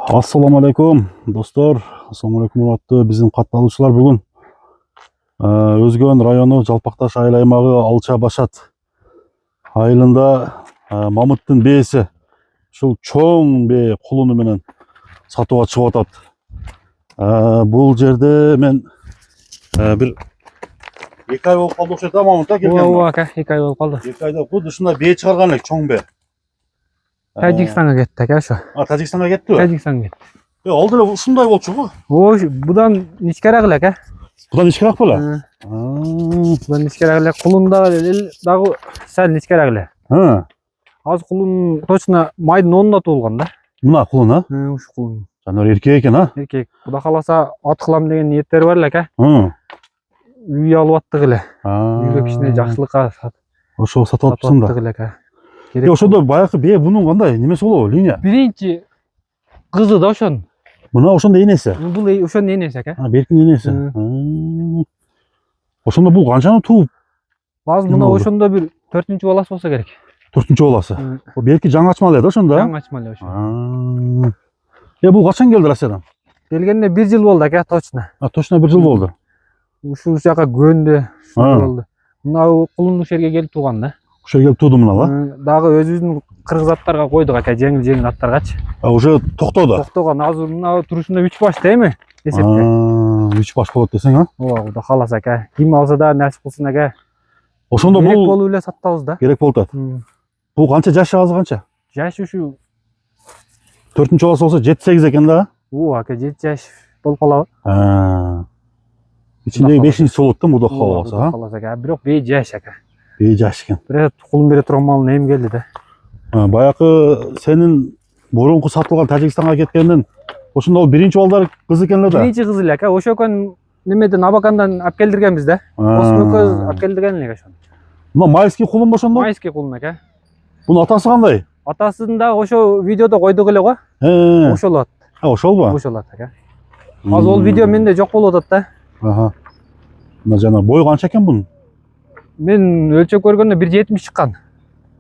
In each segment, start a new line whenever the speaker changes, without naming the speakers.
Assalamu alaikum dostlar. Assalamu alaikum урматтуу биздин катталуучулар. Бүгүн Өзгөн району Жалпакташ айыл аймагы Алча Башат айылында мамыттын бээси ушул чоң бээ кулуну менен сатууга чыгып атат. Бул жерде мен бир 2 ай болуп калды окшойт мамыт келген.
Ооба ака, 2 ай болуп калды.
2 айда бул ушундай бээ чыгарган элек, чоң бээ.
Тажикстанга кетти ака ошо.
Тажикстанга кеттиби?
Тажикстанга кетти.
Ал деле ушундай болчу го.
Будан ичкерээк эле ака.
Будан ичкерээк беле?
Будан ичкерээк эле, кулунда дагы сәл ичкерээк эле. Азыр кулун точно майдын 10-да туулган да.
Мына кулун,
Ушу кулун.
Жанар эркек экен,
Эркек. Куда каласа ат кылам деген ниеттери бар эле ака. Үй алып аттык эле. Үйгө кичине жакшылыкка
ошо сатып атпсың да.
аттык эле ака.
Ошондо баягы бээ бунун кандай немеси болобу, линия?
Биринчи кызы да ошон.
Мына ошондо энеси.
Бул ошонун энеси ака.
Беркин энеси. Ошондо бул канчаны тууп?
Азыр мына ошондо бир 4-чү баласы болсо керек.
4-чү баласы. Берки жаңы ачмал эле да ошондо.
Жаңы ачмал эле ошо.
Бул качан келди Россиядан?
Келгенде 1 жыл болду ака, точно.
Точно 1 жыл болду.
Ушул жака көндө болду. Мына кулун ушул жерге келип тууган да.
Ушул жерге келип тууду мына,
Дагы өзүбүздүн кыргыз аттарга койдук ака, жеңил аттаргачы.
Уже токтоду.
Токтогон, азыр мына турушунда 3 баш дейми? Эсепте.
3 баш болот десең,
Ооба, Кудай кааласа ака. Ким алса да насип кылсын ака.
Ошондо
Керек
бул
болуп эле сатабыз да.
керек болуп атат. Бул канча жашы азыр канча?
Жашы ушу
4-чү баласы болсо 7-8 экен да.
Ооба ака, 7 жаш болуп калабы.
Ичиндеги 5-чи болот да, Кудай кааласа.
Кудай кааласа ака. Бирок бей жаш ака.
Бей жаш экен.
Бирок кулун бере турган малын эми келди да.
Баягы сенин мурунку сатылган Тажикстанга кеткенден ошондо биринчи балдар кыз экен эле да.
Биринчи кыз эле ака. Ошо экөн немеден Абакандан алып келдиргенбиз да. Осмөкөз алып келдирген элек ошону.
Мына майский кулун ошондо?
Майский кулун ака.
Бунун атасы кандай?
Атасын да ошо видеодо койдук эле го. Ошол ат.
Ошолбу?
Ошол ат ака. Азыр ол видео менде жок болуп атат да.
Мына жана бою канча экен бунун?
Мен өлчөп көргөндө 1.70 чыккан.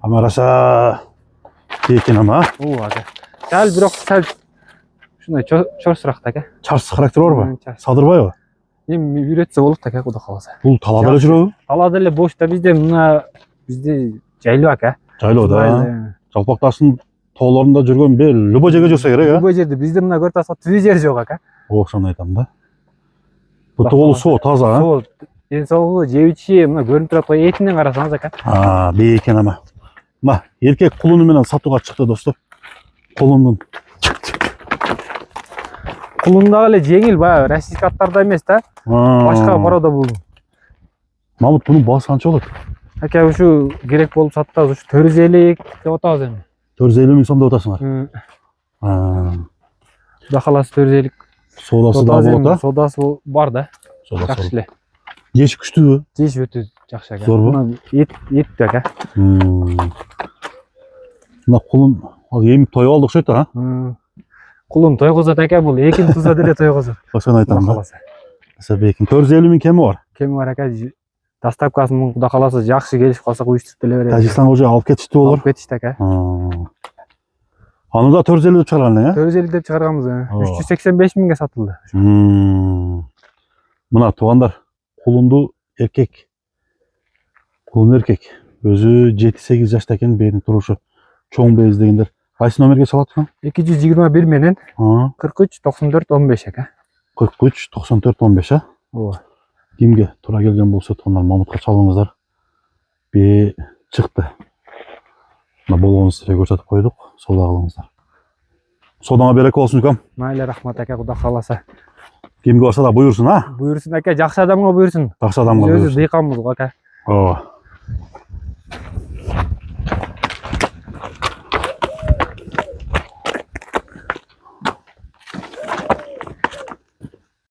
Амараша экен ама.
Ооба ака. Сәл бирок сәл ушундай чорсураак ака.
Чарс характер барбы? Садырбайбы?
Эми үйрөтсө болот ака, Кудай кааласа.
Бул талаада эле жүрөбү?
Талаада эле бошто, бизде жайлоо ака.
Жайлоо да. Жалпакташтын тоолорунда жүргөн бе любой жерге жүрсө керек,
Любой жерде, бизде мына көрүп атасыздар, түз жер жок ака.
Ошону айтам да. Бул тоолу суу таза,
Суу, ден соолугу, жеп ичи, мына көрүнүп турат го, этинен карасаңыз ака.
Бей экен ама. Мына эркек кулуну менен сатууга чыкты достор. Кулундун.
Кулун дагы эле жеңил, баягы российский аттарда эмес да. Башка порода бул.
Мамыт, бунун баасы канча болот?
Ака, ушу керек болуп сатабыз, ушу 450 деп атабыз эми.
450 миң сом деп атасыңар.
Кудай кааласа 450.
Соодасы да болот да?
Соодасы бар да. Жакшы эле.
Жеши күчтүүбү?
Жеши өтө жакшы ака.
Зорбу?
Эт ака.
Мына кулун ал эмип тоюп алды окшойт да?
Кулун тойгузат ака, бул экин туза деле тойгузат.
Ошону айтам да. 450 миң кеми бар.
Кеми бар ака. Доставкасын Кудай кааласа жакшы келишип калсак уюштуруп деле беребиз.
Тажикстанга уже алып кетиштүү болор.
Алып кетишти ака.
Аны да 450 деп чыгарган элең,
450 деп чыгарганбыз. 385 миңге сатылды.
Мына туугандар, кулунду эркек. Кулун эркек. Өзү 7-8 жашта экен, бээдин турушу чоң бээ издегендер. Кайсы номерге салат экен?
221 менен 43 94 15 ака.
43 94 15 а?
Ооба.
Кимге туура келген болсо туугандар Мамытка чалыңыздар. Бээ чыкты. Мына болгонун силерге көрсөтүп койдук, соода кылыңыздар. Соодаңа береке болсун укам.
Майлы рахмат ака, Кудай кааласа.
Кимге барса да буйрсун,
Буйрсун ака, жакшы адамга буйрсун.
Жакшы адамга
Өзү дыйканбыз го ака.
Ооба.